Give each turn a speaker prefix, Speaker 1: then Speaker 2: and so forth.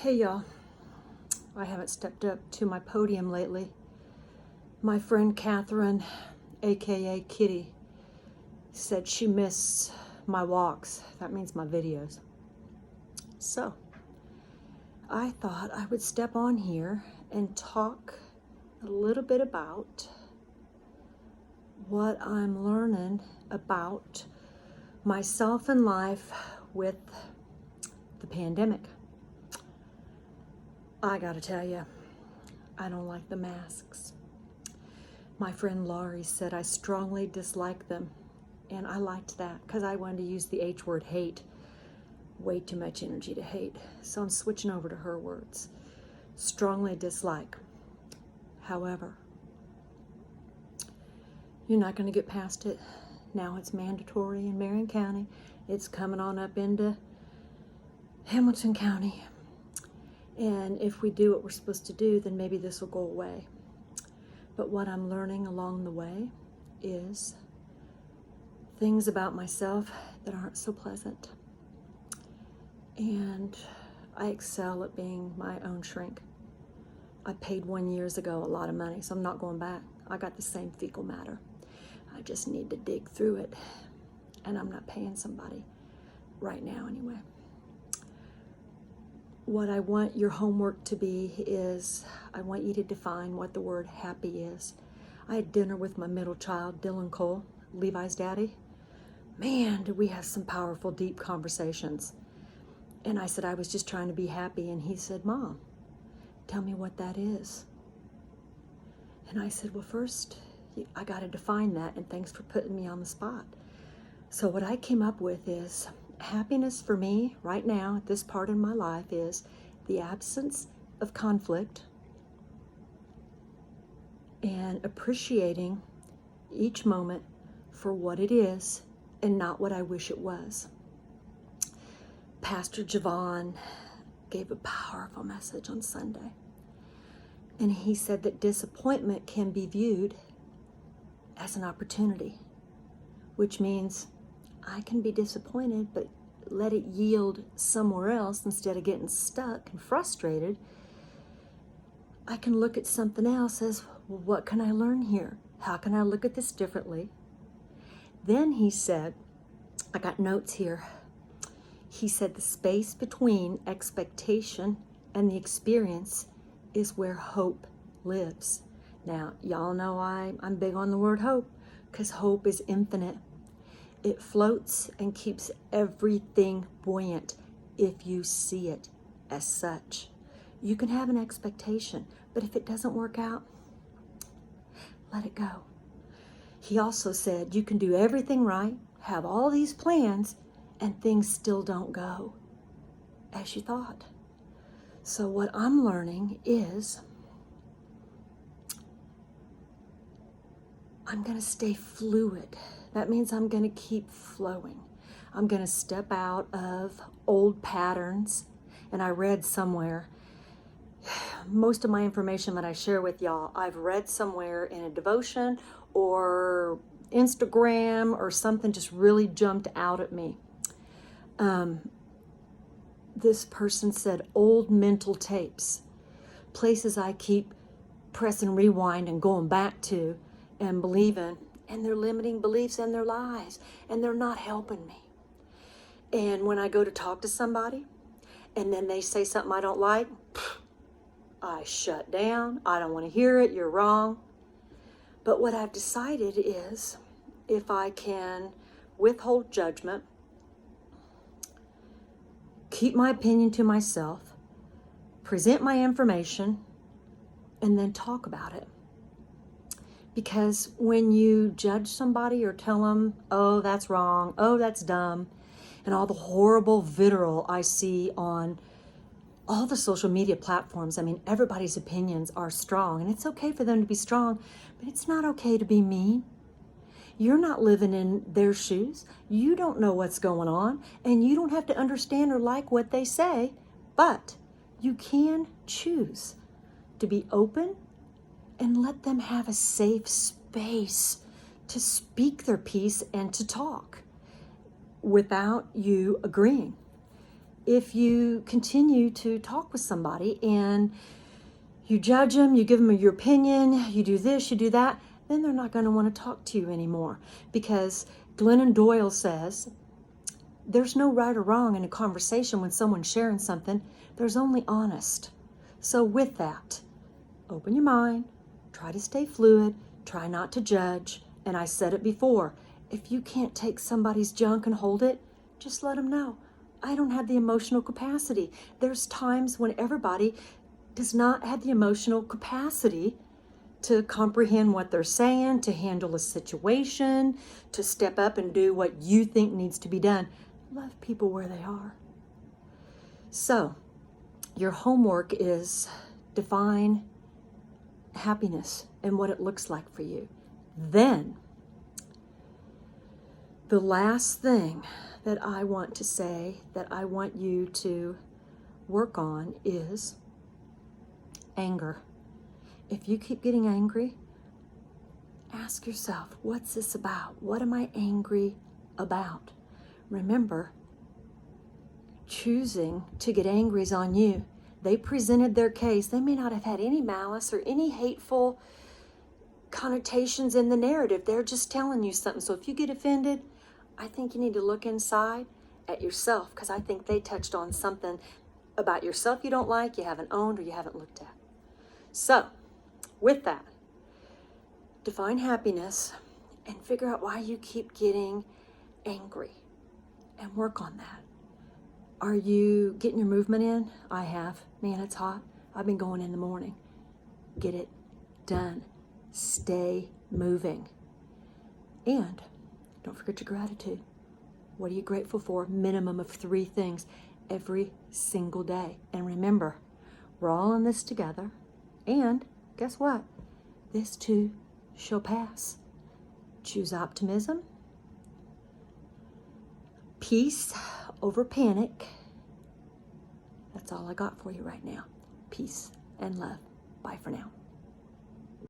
Speaker 1: Hey y'all, I haven't stepped up to my podium lately. My friend Catherine, aka Kitty, said she missed my walks. That means my videos. So, I thought I would step on here and talk a little bit about what I'm learning about myself and life with the pandemic. I gotta tell you, I don't like the masks. My friend Laurie said I strongly dislike them, and I liked that because I wanted to use the H word, hate. Way too much energy to hate, so I'm switching over to her words. Strongly dislike. However, you're not going to get past it. Now it's mandatory in Marion County. It's coming on up into Hamilton County. And if we do what we're supposed to do, then maybe this will go away. But what I'm learning along the way is things about myself that aren't so pleasant. And I excel at being my own shrink. I paid 1 year ago a lot of money, so I'm not going back. I got the same fecal matter. I just need to dig through it. And I'm not paying somebody right now anyway. What I want your homework to be is, I want you to define what the word happy is. I had dinner with my middle child, Dylan Cole, Levi's daddy. Man, did we have some powerful, deep conversations. And I said I was just trying to be happy, and he said, Mom, tell me what that is. And I said, well, first, I got to define that, and thanks for putting me on the spot. So what I came up with is, happiness for me right now at this part in my life is the absence of conflict and appreciating each moment for what it is and not what I wish it was. Pastor Javon gave a powerful message on Sunday, and he said that disappointment can be viewed as an opportunity, which means I can be disappointed, but let it yield somewhere else instead of getting stuck and frustrated. I can look at something else as, well, what can I learn here? How can I look at this differently? Then he said, I got notes here. He said the space between expectation and the experience is where hope lives. Now, y'all know I'm big on the word hope because hope is infinite. It floats and keeps everything buoyant if you see it as such. You can have an expectation, but if it doesn't work out, let it go. He also said you can do everything right, have all these plans, and things still don't go as you thought. So what I'm learning is I'm going to stay fluid. That means I'm going to keep flowing. I'm going to step out of old patterns. And I read somewhere, most of my information that I share with y'all, I've read somewhere in a devotion or Instagram or something just really jumped out at me. This person said old mental tapes, places I keep pressing rewind and going back to and believing, and they're limiting beliefs and their lies, and they're not helping me. And when I go to talk to somebody and then they say something I don't like, I shut down. I don't want to hear it. You're wrong. But what I've decided is, if I can withhold judgment, keep my opinion to myself, present my information, and then talk about it. Because when you judge somebody or tell them, oh, that's wrong, oh, that's dumb, and all the horrible vitriol I see on all the social media platforms, I mean, everybody's opinions are strong, and it's okay for them to be strong, but it's not okay to be mean. You're not living in their shoes. You don't know what's going on, and you don't have to understand or like what they say, but you can choose to be open and let them have a safe space to speak their piece and to talk without you agreeing. if you continue to talk with somebody and you judge them, you give them your opinion, you do this, you do that, then they're not going to want to talk to you anymore. Because Glennon Doyle says, there's no right or wrong in a conversation when someone's sharing something. There's only honest. So with that, open your mind, try to stay fluid, try not to judge. And I said it before, if you can't take somebody's junk and hold it, just let them know. I don't have the emotional capacity. There's times when everybody does not have the emotional capacity to comprehend what they're saying, to handle a situation, to step up and do what you think needs to be done. Love people where they are. So, your homework is define happiness and what it looks like for you. Then, the last thing that I want to say, that I want you to work on, is anger. If you keep getting angry, ask yourself, what's this about? What am I angry about? Remember, choosing to get angry is on you. They presented their case. They may not have had any malice or any hateful connotations in the narrative. They're just telling you something. So if you get offended, I think you need to look inside at yourself, because I think they touched on something about yourself you don't like, you haven't owned, or you haven't looked at. So, with that, define happiness and figure out why you keep getting angry and work on that. Are you getting your movement in? I have. Man, it's hot. I've been going in the morning. Get it done. Stay moving. And don't forget your gratitude. What are you grateful for? Minimum of 3 things every single day. And remember, we're all in this together. And guess what? This too shall pass. Choose optimism, peace over panic. That's all I got for you right now. Peace and love. Bye for now.